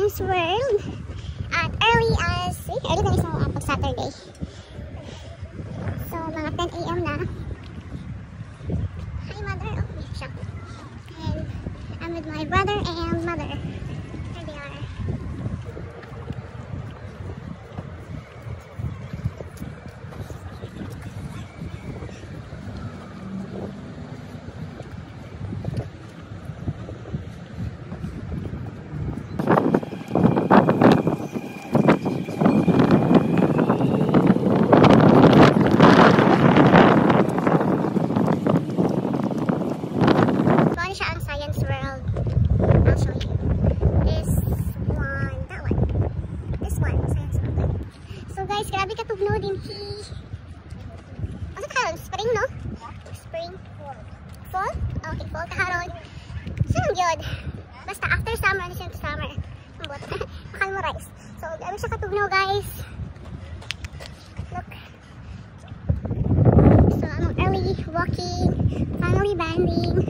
Science World at early na isang pag Saturday. So, mga 10 AM na. Hi, mother. Oh, siya. And I'm with my brother and mother. There they are. Guys, grabe katugno din ano karon? Spring, no? Spring? Fall? Okay, fall karon. Saan yun? Basta after summer, ano siya summer? Makalmorize. So, grabe siya katugno, guys. Look. So, early walking, family banding.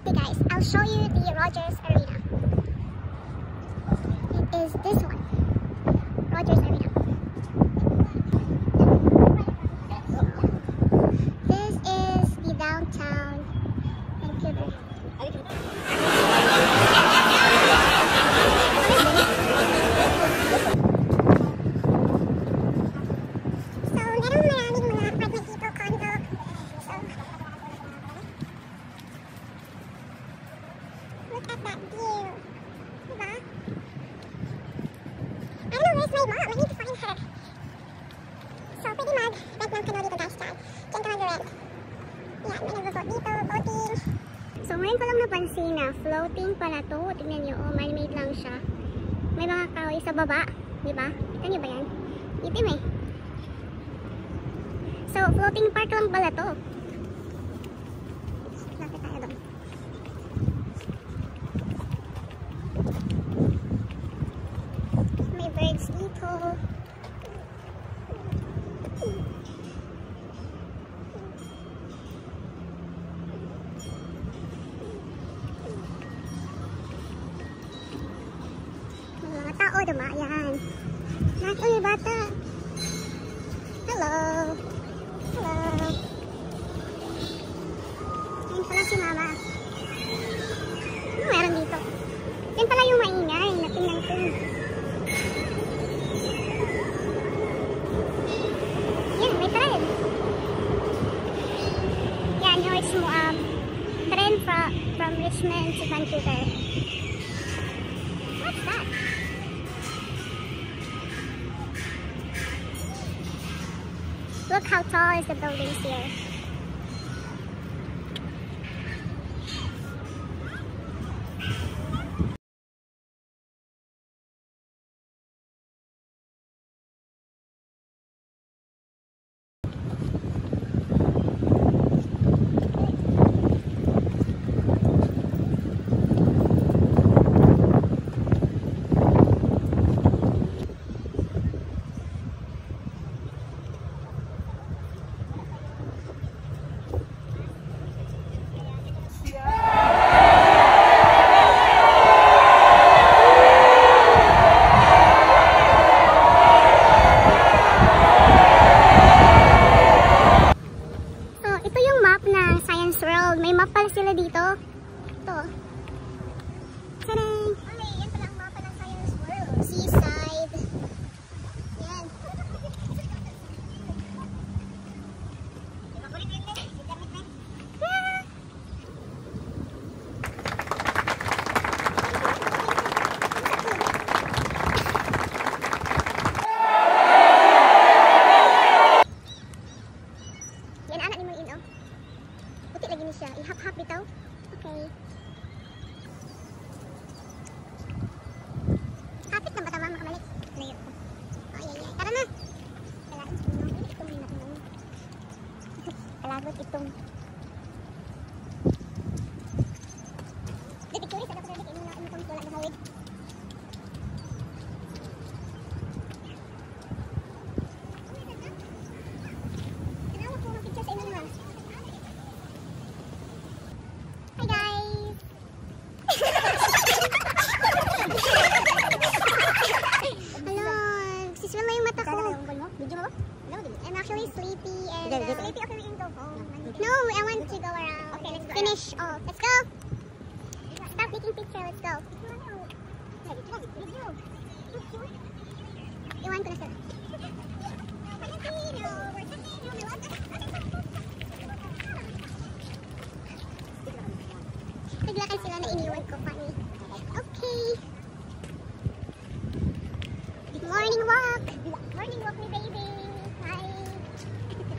Okay, guys, I'll show you the Rogers Arena. It is this one. Rogers Arena. This is the downtown Vancouver. So, merong maraming mga apartment dito, condo. So, look at that view. Diba? I don't know, where's my mom? I need to find her. So, pwede mag-rent ng canoe dito, guys, dyan. Dyan ka mag-rent. Yan, may nag-boat dito, boating. So, ngayon ko lang napansin na floating pala to. Tingnan nyo, oh, man-made lang siya. May mga kahoy sa baba, diba? Kita nyo ba yan? Itim eh. So, floating park lang pala to. Lapit tayo doon. Birds dito. Mga tao dumayan. Nakita yung bata. Hello. Hello. Ayun pala si mama. Ano meron dito? Yan pala yung maingay na tingnan-ting. Yeah, may tren. Yeah, no, it's tren from Richmond to Vancouver. What's that? Look how tall is the buildings here. May map pala sila dito. Ito. Tadang! Ay, yan pala ang mapa ng Science World. Seaside. Yan. Yan, anak ni mo yun, oh. Puti lagi ni siya. Ihap-hap bitaw. Okay. Hapit na ba tama makabalik? Layo ko. Ay, ay, ay. Tara na! Kalain sa mga. Itong may natin. Kalagot itong. Di, picture sa dapat rin. Ino itong tulad na hawid. Tanawa ko mga picture sa inyo naman. Hi guys! Sleepy, okay, we can go home. No, I want to go around. Okay, let's go. Finish all. Let's go. Stop taking picture. Let's go. Iwan ko na sila. Naglakan sila na iniwan ko. Funny. Okay. Morning walk. Morning walk, my baby. Hi.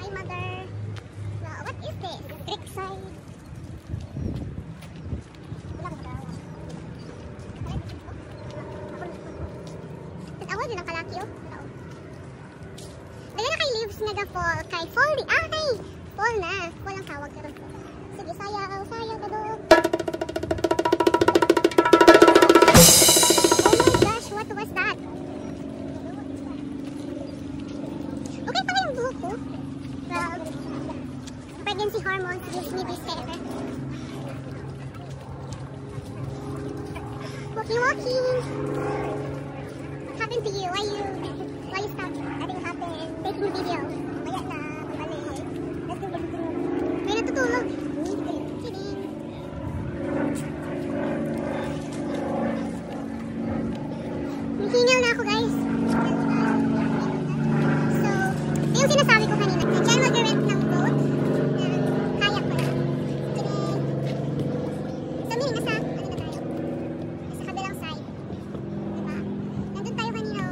Hi, mother. So, what is this? Creekside. Tawag din ang kalaki, oh. Dali na kay leaves nag-fall. Kay fall. Ah, kay fall na. Fall ang tawag ka rin. Sige, sayaw. Sayaw, kadog. Oh my gosh, what was that? Okay pala yung buhok ko. Well, pregnancy hormones gives me this hair. Walking. What happened to you? Why you stopped? Nothing happened. Taking a video. Maya na, pabalik. May natutulog. Kidding. Nahingal na ako, guys. So, yung sinasabi ko kanina. Diyan mag-rent ng boat. Kayak ko lang. So, meaning nasa, ano na tayo? Sa kabilang side. Diba? Nandun tayo kanina.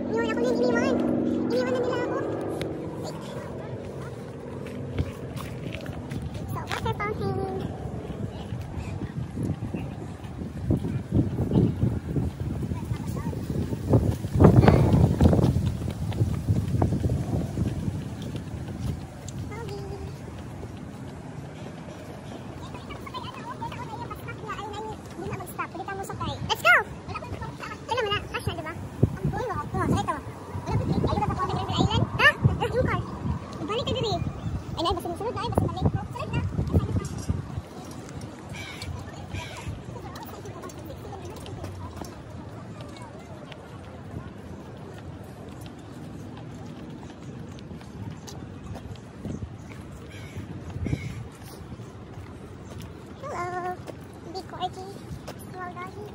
Iniwan ako na iniwan. Iniwan na nila ako. Wait. So, water fountain. Let's go! Alam mo na, kasha, diba? Sakit ako. Ayaw ba sa Common Island? Ha? Yung car. Ibalik ka diri. Ay, basta sunod na. Basta mali. Sunod na. Hello. Big corgi. Small doggy.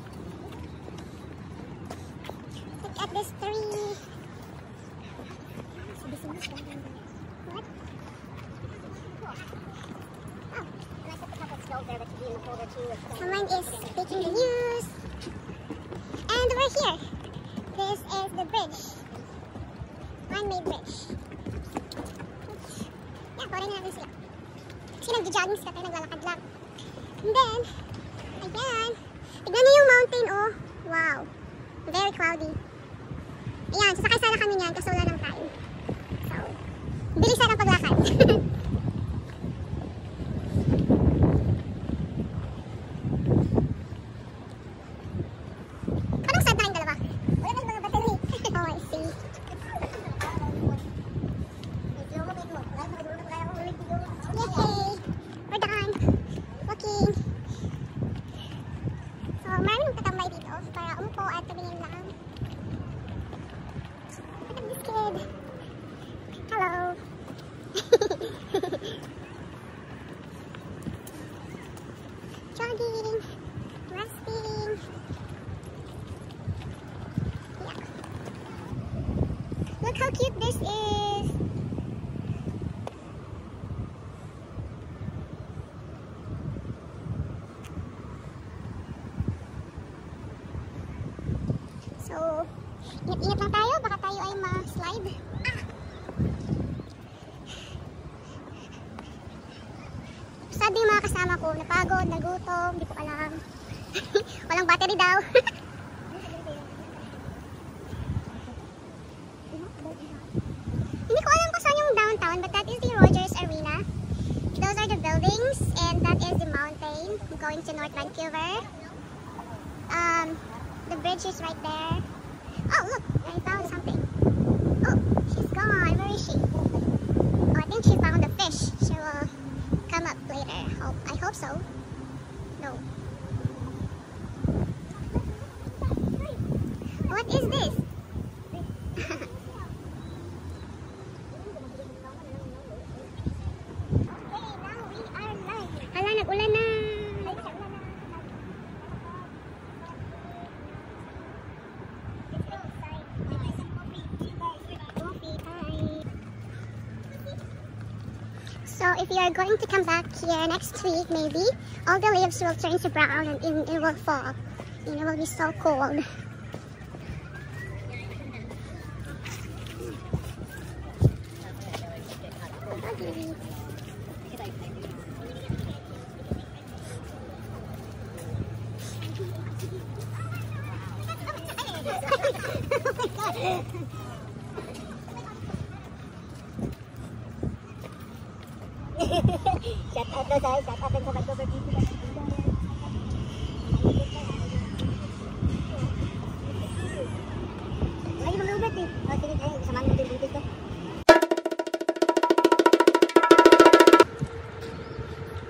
Look at this tree. What? Someone is taking the news. And we're here. This is the bridge. Man-made bridge. Yeah, parang natin sila. Kasi nag-jogging sila tayo, naglalakad lang. And then, ayan. Tignan niyo yung mountain, oh. Wow. Very cloudy. Ayan, sasakay sana kami niyan kasi wala ng time. So, bilisan ang paglakad. Anong saan tayong dalawa? Wala na yung mga battery. Oh, I see. Yay! We're done. Walking. So, maraming tatambay dito para umupo at tabingin lang. Look at this kid. Hello. Jogging. Resting. Yeah. Look how cute this is. So, ingat-ingat lang tayo. Baka tayo ay ma-slide. Ah! Sabi yung mga kasama ko, napagod, nagutom, hindi ko alam. Walang battery daw. Hindi ko alam kung saan yung downtown, but that is the Rogers Arena. Those are the buildings, and that is the mountain going to North Vancouver. The bridge is right there. Oh, look, I found something. Oh, she's gone. Where is she? Oh, I think she found a fish. She will come up later. I hope so. No. What is this? So if you are going to come back here next week, maybe all the leaves will turn to brown and it will fall. And it will be so cold. Shout out daw sa shout out sa mag-cover video. Ay, malubat eh. Oh, sige, ay, samahan mo din buntis ko.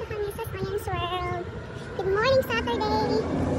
This is Onions World. Good morning, Saturday.